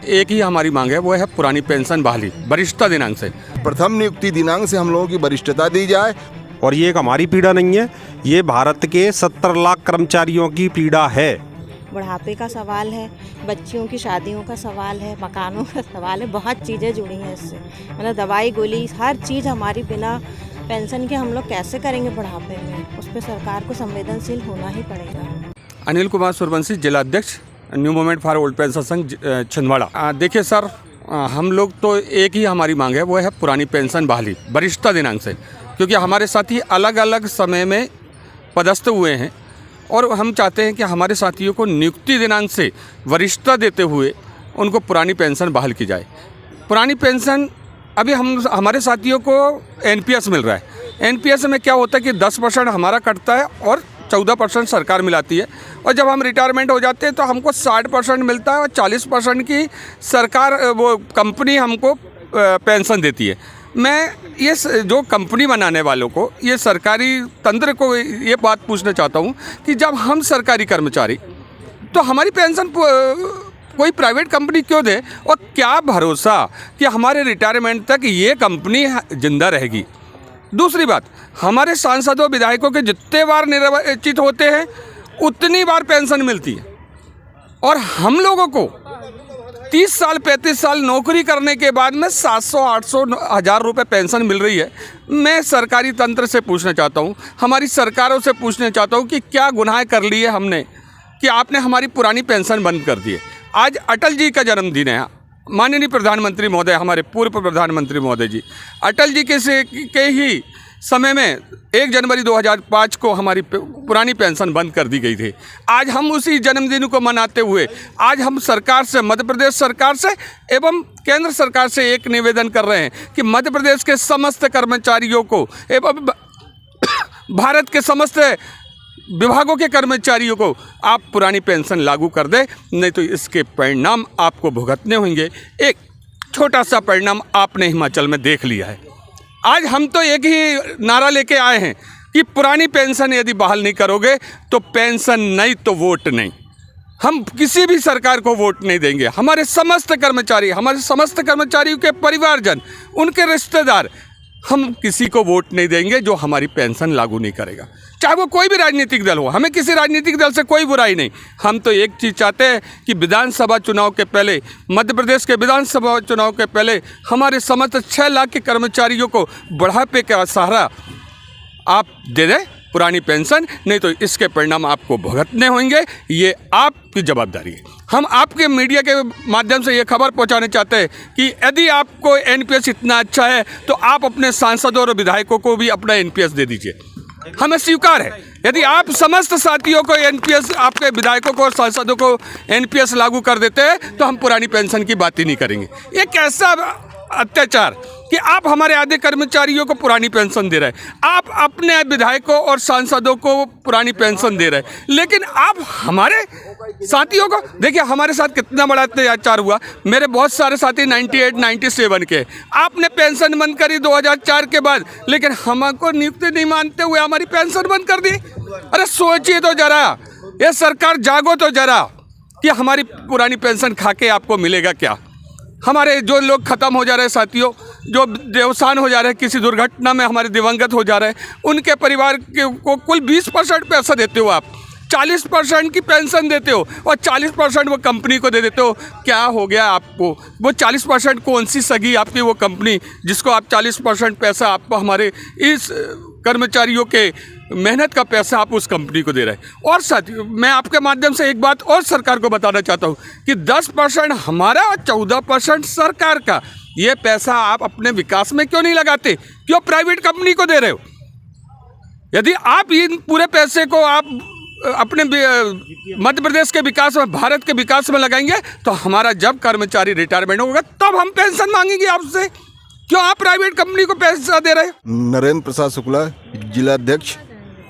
एक ही हमारी मांग है, वो है पुरानी पेंशन बहाली वरिष्ठता दिनांक से। प्रथम नियुक्ति दिनांक से हम लोगों की वरिष्ठता दी जाए। और ये एक हमारी पीड़ा नहीं है, ये भारत के 70 लाख कर्मचारियों की पीड़ा है। बुढ़ापे का सवाल है, बच्चियों की शादियों का सवाल है, मकानों का सवाल है, बहुत चीज़ें जुड़ी हैं इससे। मतलब दवाई गोली हर चीज़ हमारी, बिना पेंशन के हम लोग कैसे करेंगे बुढ़ापे में, उस पर सरकार को संवेदनशील होना ही पड़ेगा। अनिल कुमार सूर्यवंशी, जिला अध्यक्ष, new movement for old pension संघ छिंदवाड़ा। देखिए सर, हम लोग तो एक ही हमारी मांग है, वो है पुरानी पेंशन बहाली वरिष्ठता दिनांक से, क्योंकि हमारे साथी अलग अलग समय में पदस्थ हुए हैं और हम चाहते हैं कि हमारे साथियों को नियुक्ति दिनांक से वरिष्ठता देते हुए उनको पुरानी पेंशन बहाल की जाए। पुरानी पेंशन अभी हमारे साथियों को एनपीएस मिल रहा है। एनपीएस में क्या होता है कि 10% हमारा कटता है और 14% सरकार मिलाती है, और जब हम रिटायरमेंट हो जाते हैं तो हमको 60% मिलता है और 40% की सरकार, वो कंपनी हमको पेंशन देती है। मैं ये जो कंपनी बनाने वालों को, ये सरकारी तंत्र को ये बात पूछना चाहता हूँ कि जब हम सरकारी कर्मचारी, तो हमारी पेंशन कोई प्राइवेट कंपनी क्यों दे, और क्या भरोसा कि हमारे रिटायरमेंट तक ये कंपनी जिंदा रहेगी। दूसरी बात, हमारे सांसदों विधायकों के जितने बार निर्वाचित होते हैं उतनी बार पेंशन मिलती है, और हम लोगों को 30 साल 35 साल नौकरी करने के बाद में 700 800 हज़ार रुपये पेंशन मिल रही है। मैं सरकारी तंत्र से पूछना चाहता हूँ, हमारी सरकारों से पूछना चाहता हूँ कि क्या गुनाह कर लिए हमने कि आपने हमारी पुरानी पेंशन बंद कर दी है। आज अटल जी का जन्मदिन है, माननीय प्रधानमंत्री महोदय, हमारे पूर्व प्रधानमंत्री महोदय जी, अटल जी के ही समय में 1 जनवरी 2005 को हमारी पुरानी पेंशन बंद कर दी गई थी। आज हम उसी जन्मदिन को मनाते हुए आज हम सरकार से, मध्य प्रदेश सरकार से एवं केंद्र सरकार से एक निवेदन कर रहे हैं कि मध्य प्रदेश के समस्त कर्मचारियों को एवं भारत के समस्त विभागों के कर्मचारियों को आप पुरानी पेंशन लागू कर दें, नहीं तो इसके परिणाम आपको भुगतने होंगे। एक छोटा सा परिणाम आपने हिमाचल में देख लिया है। आज हम तो एक ही नारा लेके आए हैं कि पुरानी पेंशन यदि बहाल नहीं करोगे तो पेंशन नहीं तो वोट नहीं। हम किसी भी सरकार को वोट नहीं देंगे। हमारे समस्त कर्मचारी, हमारे समस्त कर्मचारियों के परिवारजन, उनके रिश्तेदार, हम किसी को वोट नहीं देंगे जो हमारी पेंशन लागू नहीं करेगा, चाहे वो कोई भी राजनीतिक दल हो। हमें किसी राजनीतिक दल से कोई बुराई नहीं। हम तो एक चीज़ चाहते हैं कि विधानसभा चुनाव के पहले, मध्य प्रदेश के विधानसभा चुनाव के पहले हमारे समस्त 6 लाख के कर्मचारियों को बुढ़ापे का सहारा आप दे दें, पुरानी पेंशन, नहीं तो इसके परिणाम आपको भुगतने होंगे। ये आपकी जवाबदारी है। हम आपके मीडिया के माध्यम से ये खबर पहुंचाना चाहते हैं कि यदि आपको एनपीएस इतना अच्छा है तो आप अपने सांसदों और विधायकों को भी अपना एनपीएस दे दीजिए। हमें स्वीकार है। यदि आप समस्त साथियों को एनपीएस, आपके विधायकों को और सांसदों को एनपीएस लागू कर देते हैं तो हम पुरानी पेंशन की बात ही नहीं करेंगे। ये कैसा अत्याचार कि आप हमारे आधे कर्मचारियों को पुरानी पेंशन दे रहे हैं, आप अपने विधायकों और सांसदों को पुरानी पेंशन दे रहे हैं, लेकिन आप हमारे साथियों को देखिए, हमारे साथ कितना बड़ा अत्याचार हुआ। मेरे बहुत सारे साथी 98 97 के, आपने पेंशन बंद करी 2004 के बाद, लेकिन हमको नियुक्ति नहीं मानते हुए हमारी पेंशन बंद कर दी। अरे सोचिए तो जरा, ये सरकार जागो तो जरा कि हमारी पुरानी पेंशन खा के आपको मिलेगा क्या। हमारे जो लोग ख़त्म हो जा रहे हैं साथियों, जो देवसान हो जा रहे हैं, किसी दुर्घटना में हमारे दिवंगत हो जा रहे हैं, उनके परिवार को कुल 20% पैसा देते हो आप, 40% की पेंशन देते हो और 40% वो कंपनी को दे देते हो। क्या हो गया आपको? वो 40% कौन सी सगी आपकी वो कंपनी जिसको आप 40% पैसा आपको, हमारे इस कर्मचारियों के मेहनत का पैसा आप उस कंपनी को दे रहे हैं। और साथियों, मैं आपके माध्यम से एक बात और सरकार को बताना चाहता हूँ कि 10% हमारा और 14% सरकार का, ये पैसा आप अपने विकास में क्यों नहीं लगाते, क्यों प्राइवेट कंपनी को दे रहे हो? यदि आप इन पूरे पैसे को आप अपने मध्य प्रदेश के विकास में, भारत के विकास में लगाएंगे तो हमारा जब कर्मचारी रिटायरमेंट होगा तब हम पेंशन मांगेंगे आपसे। क्यों आप प्राइवेट कंपनी को पैसा दे रहे हैं? नरेंद्र प्रसाद शुक्ला, जिला अध्यक्ष,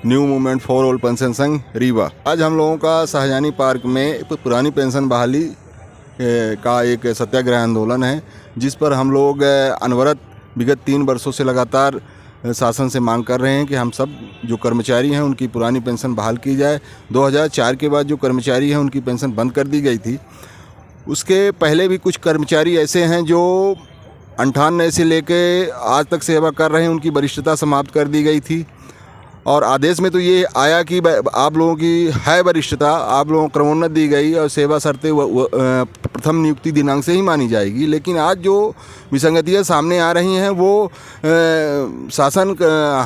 new movement for old pension संघ रीवा। आज हम लोगों का शाहजहानी पार्क में पुरानी पेंशन बहाली का एक सत्याग्रह आंदोलन है, जिस पर हम लोग अनवरत विगत 3 वर्षों से लगातार शासन से मांग कर रहे हैं कि हम सब जो कर्मचारी हैं उनकी पुरानी पेंशन बहाल की जाए। 2004 के बाद जो कर्मचारी हैं उनकी पेंशन बंद कर दी गई थी, उसके पहले भी कुछ कर्मचारी ऐसे हैं जो 98 से लेके आज तक सेवा कर रहे हैं, उनकी वरिष्ठता समाप्त कर दी गई थी और आदेश में तो ये आया कि आप लोगों की है वरिष्ठता, आप लोगों को क्रमोन्नत दी गई और सेवा शर्तें प्रथम नियुक्ति दिनांक से ही मानी जाएगी। लेकिन आज जो विसंगतियाँ सामने आ रही हैं वो शासन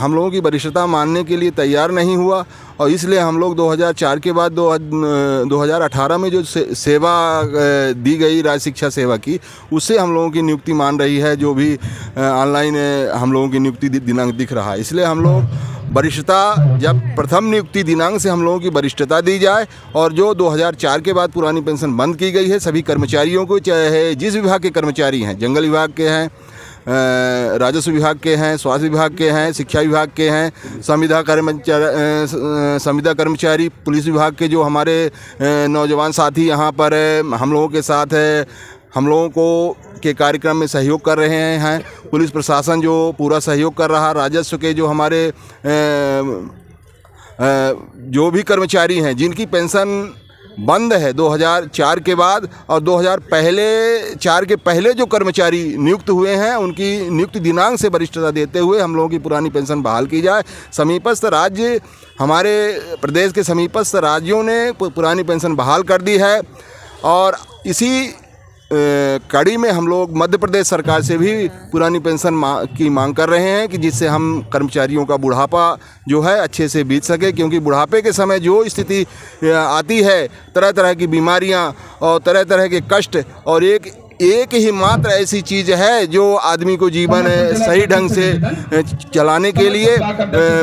हम लोगों की वरिष्ठता मानने के लिए तैयार नहीं हुआ और इसलिए हम लोग 2004 के बाद 2018 में जो सेवा दी गई राज्य शिक्षा सेवा की, उससे हम लोगों की नियुक्ति मान रही है, जो भी ऑनलाइन हम लोगों की नियुक्ति दिनांक दिख रहा है। इसलिए हम लोग वरिष्ठता, जब प्रथम नियुक्ति दिनांक से हम लोगों की वरिष्ठता दी जाए और जो 2004 के बाद पुरानी पेंशन बंद की गई है सभी कर्मचारियों को, चाहे जिस विभाग के कर्मचारी हैं, जंगल विभाग के हैं, राजस्व विभाग के हैं, स्वास्थ्य विभाग के हैं, शिक्षा विभाग के हैं, संविदा कर्मचारी, पुलिस विभाग के जो हमारे नौजवान साथी यहाँ पर हम लोगों के साथ हम लोगों को के कार्यक्रम में सहयोग कर रहे हैं, पुलिस प्रशासन जो पूरा सहयोग कर रहा, राजस्व के जो हमारे जो भी कर्मचारी हैं जिनकी पेंशन बंद है 2004 के बाद और 2004 के पहले जो कर्मचारी नियुक्त हुए हैं उनकी नियुक्ति दिनांक से वरिष्ठता देते हुए हम लोगों की पुरानी पेंशन बहाल की जाए। समीपस्थ राज्य, हमारे प्रदेश के समीपस्थ राज्यों ने पुरानी पेंशन बहाल कर दी है और इसी कड़ी में हम लोग मध्य प्रदेश सरकार से भी पुरानी पेंशन की मांग कर रहे हैं कि जिससे हम कर्मचारियों का बुढ़ापा जो है अच्छे से बीत सके, क्योंकि बुढ़ापे के समय जो स्थिति आती है, तरह तरह की बीमारियां और तरह तरह के कष्ट और एक ही मात्र ऐसी चीज़ है जो आदमी को जीवन सही ढंग से चलाने के लिए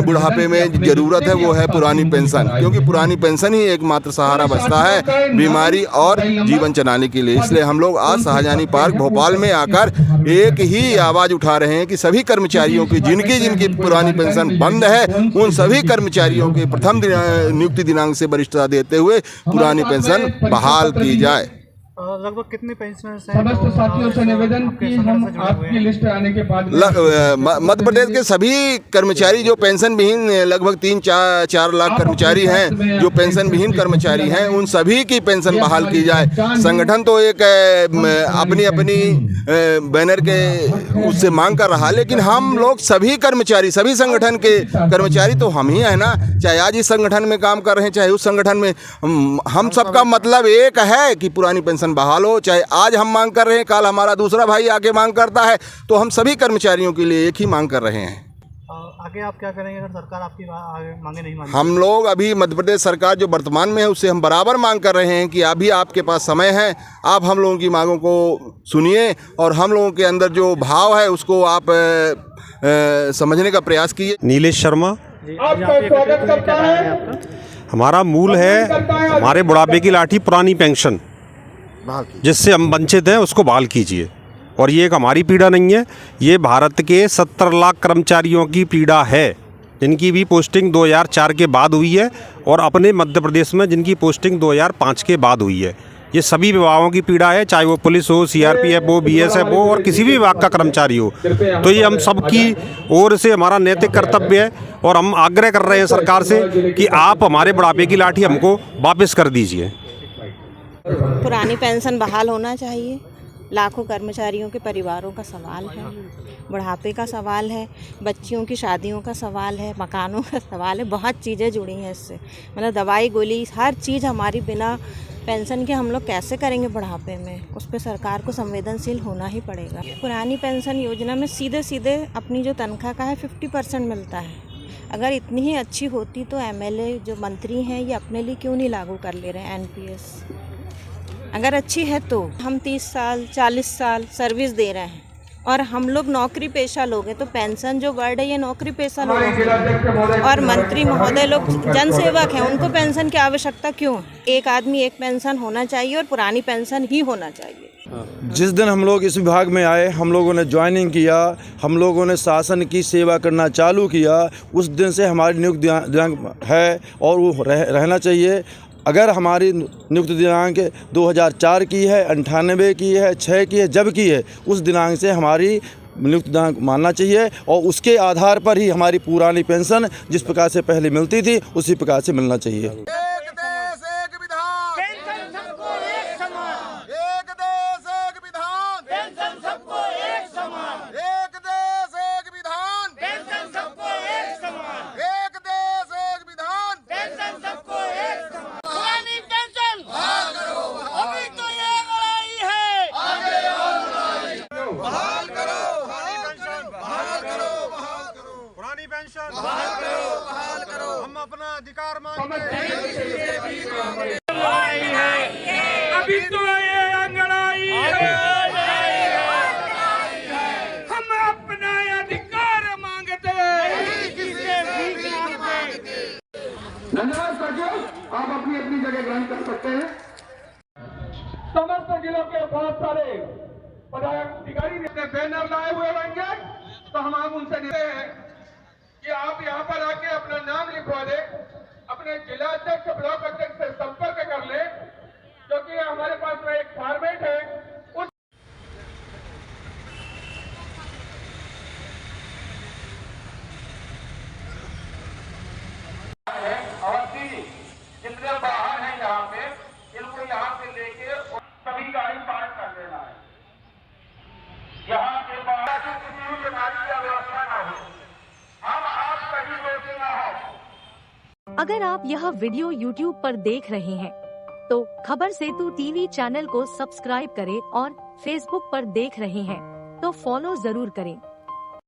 बुढ़ापे में ज़रूरत है, वो है पुरानी पेंशन, क्योंकि पुरानी पेंशन ही एकमात्र सहारा बचता है बीमारी और जीवन चलाने के लिए। इसलिए हम लोग आज शाहजहानी पार्क भोपाल में आकर एक ही आवाज़ उठा रहे हैं कि सभी कर्मचारियों की जिनकी पुरानी पेंशन बंद है उन सभी कर्मचारियों के प्रथम नियुक्ति दिनांक से वरिष्ठता देते हुए पुरानी पेंशन बहाल की जाए। लगभग कितने पेंशनर्स हैं? समस्त साथियों से निवेदन की हम आपकी लिस्ट आने के बाद मध्य प्रदेश के सभी कर्मचारी जो पेंशन विहीन, लगभग 3-4 लाख कर्मचारी हैं जो पेंशन विहीन कर्मचारी हैं, उन सभी की पेंशन बहाल की जाए। संगठन तो एक अपनी बैनर के उससे मांग कर रहा, लेकिन हम लोग सभी कर्मचारी, सभी संगठन के कर्मचारी तो हम ही हैं ना, चाहे आज इस संगठन में काम कर रहे हैं चाहे उस संगठन में, हम सबका मतलब एक है कि पुरानी पेंशन बहाल हो। चाहे आज हम मांग कर रहे हैं, कल हमारा दूसरा भाई आके मांग करता है, तो हम सभी कर्मचारियों के लिए एक ही मांग कर रहे हैं। आगे आप क्या करेंगे अगर सरकार आपकी आगे मांगे नहीं माने? हम लोग अभी मध्य प्रदेश सरकार जो वर्तमान में है उससे हम बराबर मांग कर रहे हैं कि अभी आपके पास समय है, आप हम लोगों की मांगों को सुनिए और हम लोगों के अंदर जो भाव है उसको आप समझने का प्रयास कीजिए। नीलेश शर्मा। आपका स्वागत करता है। हमारा मूल है हमारे बुढ़ापे की लाठी पुरानी पेंशन, जिससे हम वंचित हैं उसको बहाल कीजिए। और ये एक हमारी पीड़ा नहीं है, ये भारत के 70 लाख कर्मचारियों की पीड़ा है जिनकी भी पोस्टिंग 2004 के बाद हुई है और अपने मध्य प्रदेश में जिनकी पोस्टिंग 2005 के बाद हुई है। ये सभी विभागों की पीड़ा है, चाहे वो पुलिस हो, सीआरपीएफ हो, बीएसएफ हो और किसी भी विभाग का कर्मचारी हो। तो ये हम सब की ओर से हमारा नैतिक कर्तव्य है और हम आग्रह कर रहे हैं सरकार से कि आप हमारे बुढ़ापे की लाठी हमको वापस कर दीजिए। पुरानी पेंशन बहाल होना चाहिए। लाखों कर्मचारियों के परिवारों का सवाल है, बुढ़ापे का सवाल है, बच्चियों की शादियों का सवाल है, मकानों का सवाल है, बहुत चीज़ें जुड़ी हैं इससे। मतलब दवाई गोली हर चीज़ हमारी बिना पेंशन के हम लोग कैसे करेंगे बुढ़ापे में, उस पर सरकार को संवेदनशील होना ही पड़ेगा। पुरानी पेंशन योजना में सीधे सीधे अपनी जो तनख्वाह का है 50% मिलता है। अगर इतनी ही अच्छी होती तो एमएलए जो मंत्री हैं ये अपने लिए क्यों नहीं लागू कर ले रहे हैं एनपीएस? अगर अच्छी है तो हम 30 साल 40 साल सर्विस दे रहे हैं और हम लोग नौकरी पेशा लोग हैं, तो पेंशन जो वर्ड है ये नौकरी पेशा लोग हैं और मंत्री महोदय लोग जनसेवक हैं, उनको पेंशन की आवश्यकता क्यों है? एक आदमी एक पेंशन होना चाहिए और पुरानी पेंशन ही होना चाहिए। जिस दिन हम लोग इस विभाग में आए, हम लोगों ने ज्वाइनिंग किया, हम लोगों ने शासन की सेवा करना चालू किया, उस दिन से हमारी नियुक्ति दिनांक है और वो रहना चाहिए। अगर हमारी नियुक्ति दिनांक 2004 की है, 98 की है, 6 की है, जब की है, उस दिनांक से हमारी नियुक्ति दिनांक मानना चाहिए और उसके आधार पर ही हमारी पुरानी पेंशन जिस प्रकार से पहले मिलती थी उसी प्रकार से मिलना चाहिए। एक देश एक विधान, पेंशन सबको एक समान। एक तभी तो ये अंगड़ाई है। हम अपना अधिकार मांगते धन्यवाद साथियों, आप अपनी अपनी जगह ग्रहण कर सकते हैं। समस्त जिलों के बहुत सारे पदाधिकारी अपने बैनर लाए हुए होंगे, तो हम उनसे निवेदन है कि आप यहाँ पर आके अपना नाम लिखवा दें, अपने जिला अध्यक्ष ब्लॉक अध्यक्ष से संपर्क कर ले, क्योंकि हमारे पास में एक फॉर्मेट है उस और जितने बाहर हैं यहाँ पे, इनको यहाँ से लेके सभी गाड़ी पार्क कर देना है। यहाँ के बाहर किसी भी बीमारी की व्यवस्था ना हो, हम आप कहीं रोके ना हो। अगर आप यह वीडियो YouTube पर देख रहे हैं तो खबर सेतु टीवी चैनल को सब्सक्राइब करें और Facebook पर देख रहे हैं तो फॉलो जरूर करें।